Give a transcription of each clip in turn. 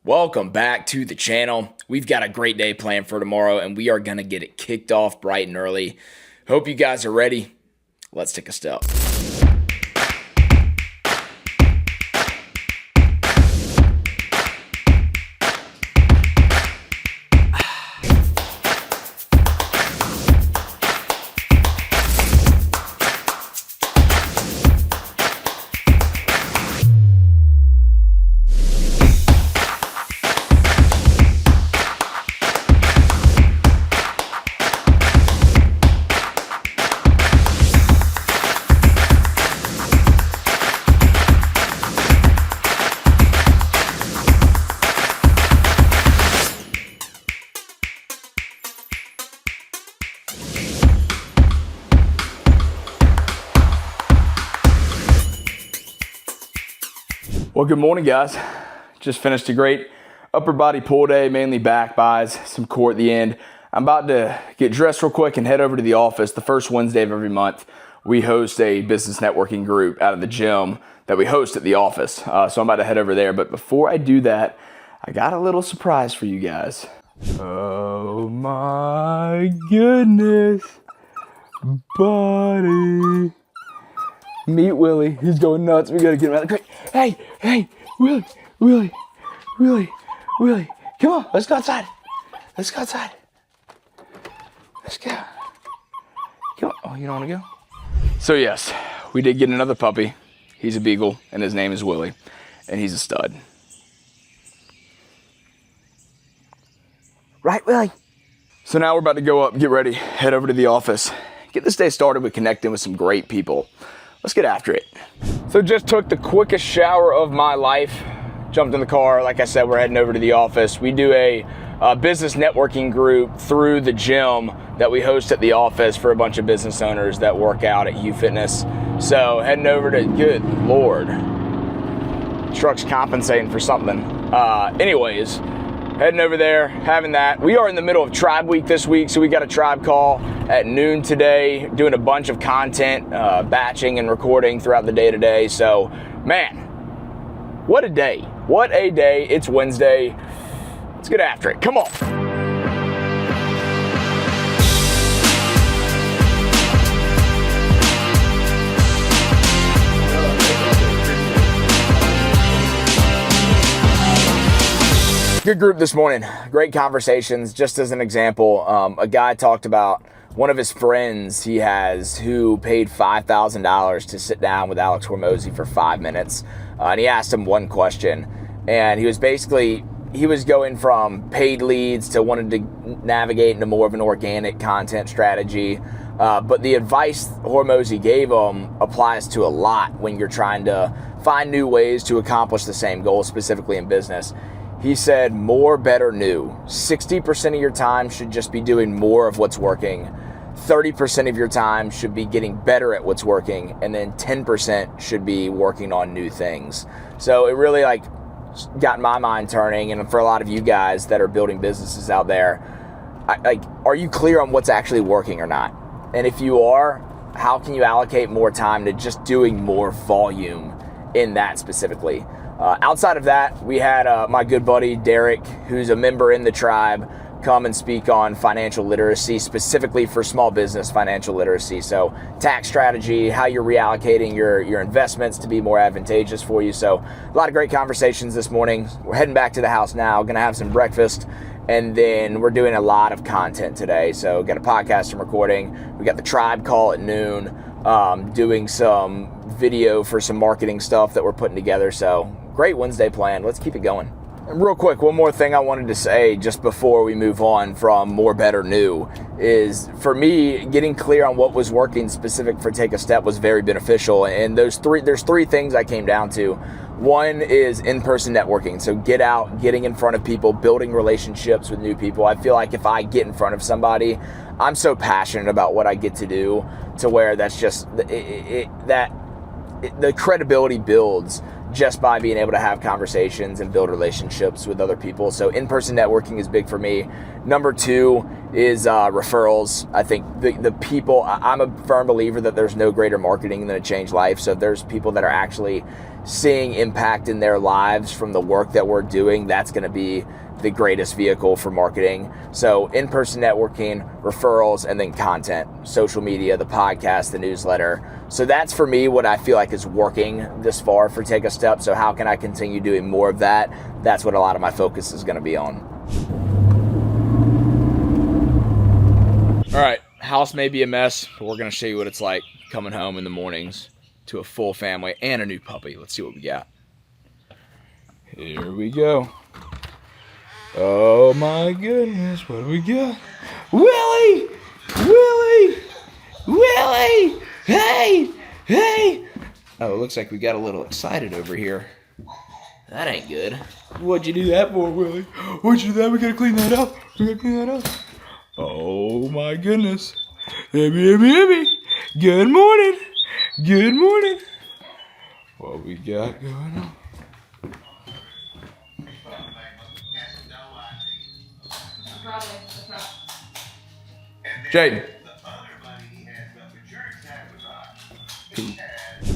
Welcome back to the channel. We've got a great day planned for tomorrow, and we are going to get it kicked off bright and early. Hope you guys are ready. Let's take a step. Well, good morning, guys. Just finished a great upper body pull day, mainly back buys, some core at the end. I'm about to get dressed real quick and head over to the office. The first Wednesday of every month, we host a business networking group out of the gym that we host at the office. So I'm about to head over there. But before I do that, I got a little surprise for you guys. Oh my goodness, buddy. Meet Willie. He's going nuts. We gotta get him out of the crate. Hey, Willie. Come on, let's go outside. Let's go. Come on. Oh, you don't want to go? So yes, we did get another puppy. He's a beagle, and his name is Willie, and he's a stud. Right, Willie? So now we're about to go up, get ready, head over to the office, get this day started with connecting with some great people. Let's get after it. So just took the quickest shower of my life, jumped in the car. Like I said, we're heading over to the office. We do a business networking group through the gym that we host at the office for a bunch of business owners that work out at U Fitness. So heading over to, good Lord, truck's compensating for something. Anyways, heading over there, having that. We are in the middle of Tribe Week this week, so we got a Tribe call at noon today, doing a bunch of content, batching and recording throughout the day today. So, man, what a day. What a day. It's Wednesday. Let's get after it. Come on. Good group this morning. Great conversations. Just as an example, a guy talked about one of his friends he has who paid $5,000 to sit down with Alex Hormozi for 5 minutes. And he asked him one question. And he was going from paid leads to wanting to navigate into more of an organic content strategy. But the advice Hormozi gave him applies to a lot when you're trying to find new ways to accomplish the same goal, specifically in business. He said, more, better, new. 60% of your time should just be doing more of what's working. 30% of your time should be getting better at what's working. And then 10% should be working on new things. So it really got my mind turning. And for a lot of you guys that are building businesses out there, are you clear on what's actually working or not? And if you are, how can you allocate more time to just doing more volume in that specifically? Outside of that, we had my good buddy Derek, who's a member in the tribe, come and speak on financial literacy, specifically for small business financial literacy. So tax strategy, how you're reallocating your investments to be more advantageous for you. So a lot of great conversations this morning. We're heading back to the house now, gonna have some breakfast, and then we're doing a lot of content today. So got a podcast I'm recording. We got the tribe call at noon, doing some video for some marketing stuff that we're putting together. So great Wednesday plan. Let's keep it going. And real quick, one more thing I wanted to say just before we move on from more, better, new is, for me, getting clear on what was working specific for Take a Step was very beneficial. And there's three things I came down to. One is in-person networking. So get out, getting in front of people, building relationships with new people. I feel like if I get in front of somebody, I'm so passionate about what I get to do to where that's just, the credibility builds just by being able to have conversations and build relationships with other people. So in-person networking is big for me. Number 2 is referrals. I think the people, I'm a firm believer that there's no greater marketing than a changed life. So if there's people that are actually seeing impact in their lives from the work that we're doing, that's going to be the greatest vehicle for marketing. So in-person networking, referrals, and then content, social media, the podcast, the newsletter. So that's for me what I feel like is working this far for Take a Step. So how can I continue doing more of that? That's what a lot of my focus is going to be on. All right, house may be a mess, but we're going to show you what it's like coming home in the mornings to a full family and a new puppy. Let's see what we got. Here we go. Oh my goodness, what do we got? Willie! Willie! Willie! Hey! Hey! Oh, it looks like we got a little excited over here. That ain't good. What'd you do that for, Willie? What'd you do that? We gotta clean that up. We gotta clean that up. Oh my goodness. Emmy. Good morning. Good morning. What we got going on? Jaden.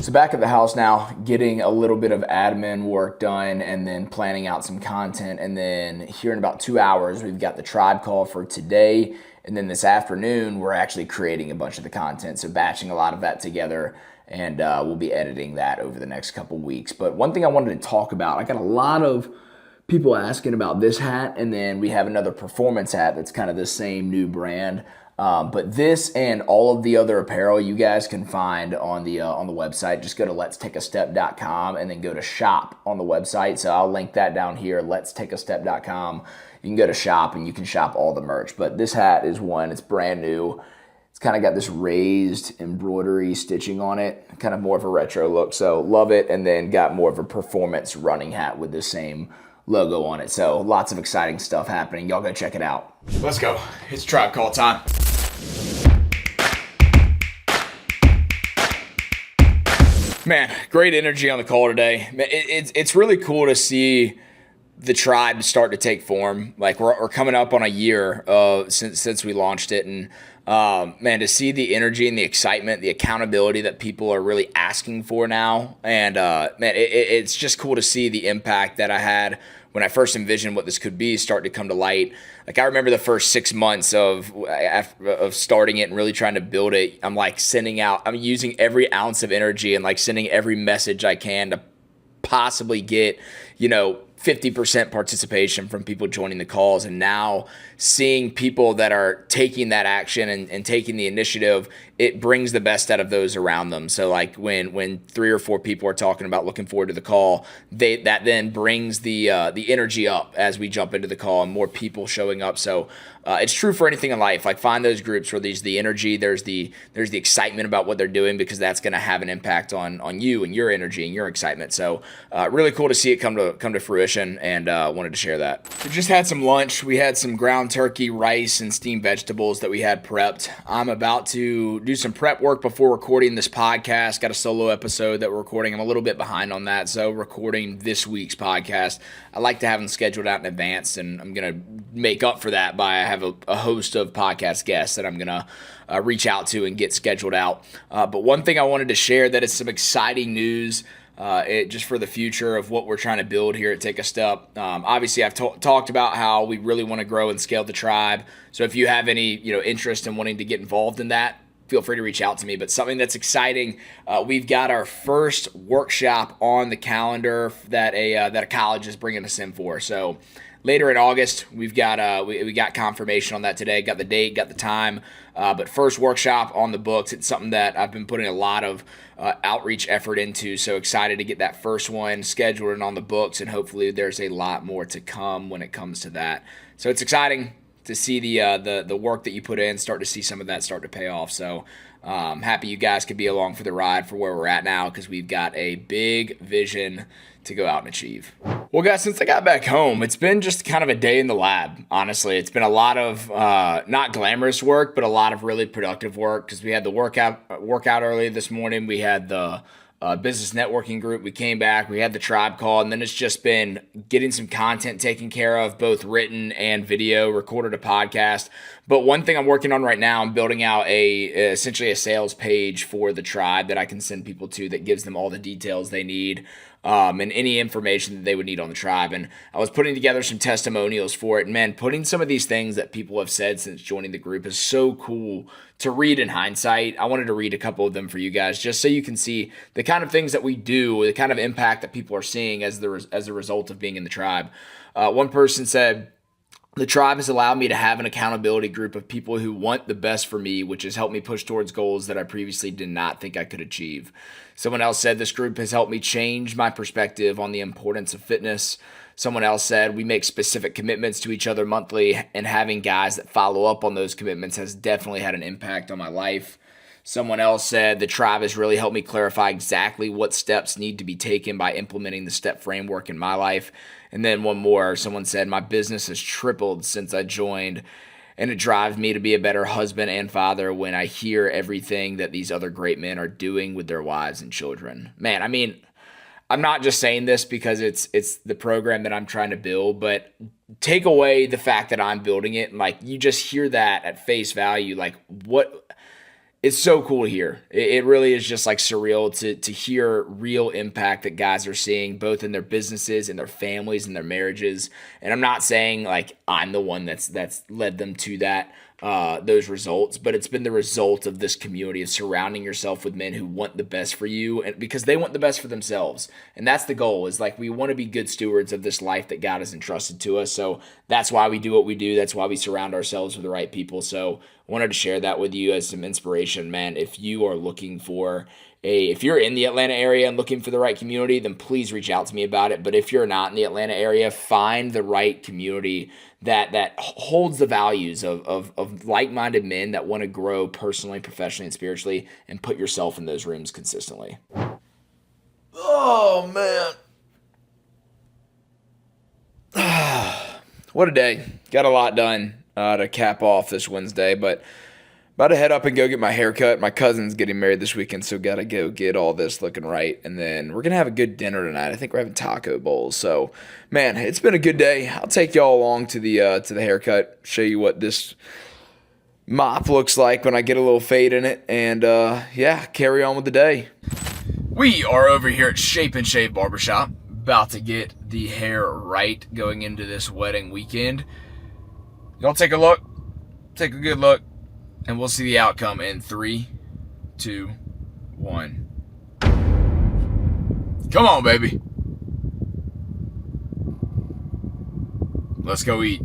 So back at the house now, getting a little bit of admin work done and then planning out some content. And then here in about 2 hours, we've got the tribe call for today. And then this afternoon, we're actually creating a bunch of the content. So batching a lot of that together, and we'll be editing that over the next couple weeks. But one thing I wanted to talk about, I got a lot of people asking about this hat, and then we have another performance hat that's kind of the same new brand. But this and all of the other apparel you guys can find on the website. Just go to letstakestep.com and then go to shop on the website. So I'll link that down here, letstakestep.com. You can go to shop and you can shop all the merch. But this hat is one, it's brand new. It's kind of got this raised embroidery stitching on it, kind of more of a retro look. So love it. And then got more of a performance running hat with the same logo on it. So lots of exciting stuff happening. Y'all go check it out. Let's go. It's tribe call time. Man, great energy on the call today. It's really cool to see the tribe start to take form. Like we're coming up on a year since we launched it, and man, to see the energy and the excitement, the accountability that people are really asking for now, and man, it's just cool to see the impact that I had when I first envisioned what this could be start to come to light. Like I remember the first 6 months of starting it and really trying to build it. I'm using every ounce of energy and like sending every message I can to possibly get, 50% participation from people joining the calls. And now seeing people that are taking that action and taking the initiative, it brings the best out of those around them. So like when 3 or 4 people are talking about looking forward to the call, that then brings the energy up as we jump into the call and more people showing up. So it's true for anything in life. Like find those groups where there's the energy, there's the excitement about what they're doing, because that's going to have an impact on you and your energy and your excitement. So really cool to see it come to fruition, and wanted to share that. We just had some lunch. We had some ground turkey, rice, and steamed vegetables that we had prepped. I'm about to do some prep work before recording this podcast. Got a solo episode that we're recording. I'm a little bit behind on that, so recording this week's podcast. I like to have them scheduled out in advance, and I'm going to make up for that by I have a host of podcast guests that I'm going to reach out to and get scheduled out. But one thing I wanted to share that is some exciting news just for the future of what we're trying to build here at Take a Step. Obviously, I've talked about how we really want to grow and scale the tribe. So if you have any interest in wanting to get involved in that, feel free to reach out to me. But something that's exciting, we've got our first workshop on the calendar that a college is bringing us in for. So later in August, we've got we got confirmation on that today. Got the date, got the time. But first workshop on the books. It's something that I've been putting a lot of outreach effort into. So excited to get that first one scheduled and on the books, and hopefully there's a lot more to come when it comes to that. So it's exciting to see the work that you put in, start to see some of that start to pay off. So happy you guys could be along for the ride for where we're at now, because we've got a big vision to go out and achieve. Well, guys, since I got back home, it's been just kind of a day in the lab, honestly. It's been a lot of not glamorous work, but a lot of really productive work, because we had the workout early this morning. We had the business networking group. We came back, we had the tribe call, and then it's just been getting some content taken care of, both written and video, recorded a podcast. But one thing I'm working on right now, I'm building out essentially a sales page for the tribe that I can send people to that gives them all the details they need. And any information that they would need on the tribe. And I was putting together some testimonials for it. And man, putting some of these things that people have said since joining the group is so cool to read in hindsight. I wanted to read a couple of them for you guys, just so you can see the kind of things that we do, the kind of impact that people are seeing as a result of being in the tribe. One person said, "The tribe has allowed me to have an accountability group of people who want the best for me, which has helped me push towards goals that I previously did not think I could achieve." Someone else said, "This group has helped me change my perspective on the importance of fitness." Someone else said, "We make specific commitments to each other monthly, and having guys that follow up on those commitments has definitely had an impact on my life." Someone else said, "The tribe has really helped me clarify exactly what steps need to be taken by implementing the step framework in my life." And then one more, someone said, "My business has tripled since I joined, and it drives me to be a better husband and father when I hear everything that these other great men are doing with their wives and children." Man, I mean, I'm not just saying this because it's the program that I'm trying to build, but take away the fact that I'm building it, and like you just hear that at face value, like what. It's so cool to hear. It really is just like surreal to hear real impact that guys are seeing both in their businesses, in their families, in their marriages. And I'm not saying like I'm the one that's led them to those results, but it's been the result of this community of surrounding yourself with men who want the best for you, and because they want the best for themselves. And that's the goal, is like we want to be good stewards of this life that God has entrusted to us. So that's why we do what we do. That's why we surround ourselves with the right people. So I wanted to share that with you as some inspiration, man. If you are looking for if you're in the Atlanta area and looking for the right community, then please reach out to me about it. But if you're not in the Atlanta area, find the right community that holds the values of like-minded men that want to grow personally, professionally, and spiritually, and put yourself in those rooms consistently. Oh, man. What a day. Got a lot done to cap off this Wednesday, but about to head up and go get my hair cut. My cousin's getting married this weekend, so got to go get all this looking right. And then we're going to have a good dinner tonight. I think we're having taco bowls. So, man, it's been a good day. I'll take y'all along to the haircut, show you what this mop looks like when I get a little fade in it. And, yeah, carry on with the day. We are over here at Shape and Shave Barbershop, about to get the hair right going into this wedding weekend. Y'all take a look. Take a good look. And we'll see the outcome in 3, 2, 1. Come on, baby. Let's go eat.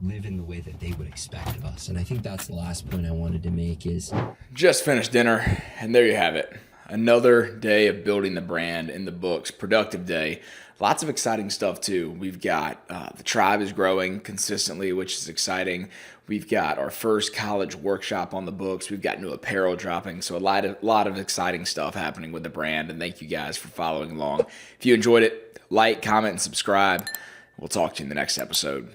Live in the way that they would expect of us. And I think that's the last point I wanted to make is... Just finished dinner, and there you have it. Another day of building the brand in the books. Productive day. Lots of exciting stuff, too. We've got the tribe is growing consistently, which is exciting. We've got our first college workshop on the books. We've got new apparel dropping. So a lot of exciting stuff happening with the brand. And thank you guys for following along. If you enjoyed it, like, comment, and subscribe. We'll talk to you in the next episode.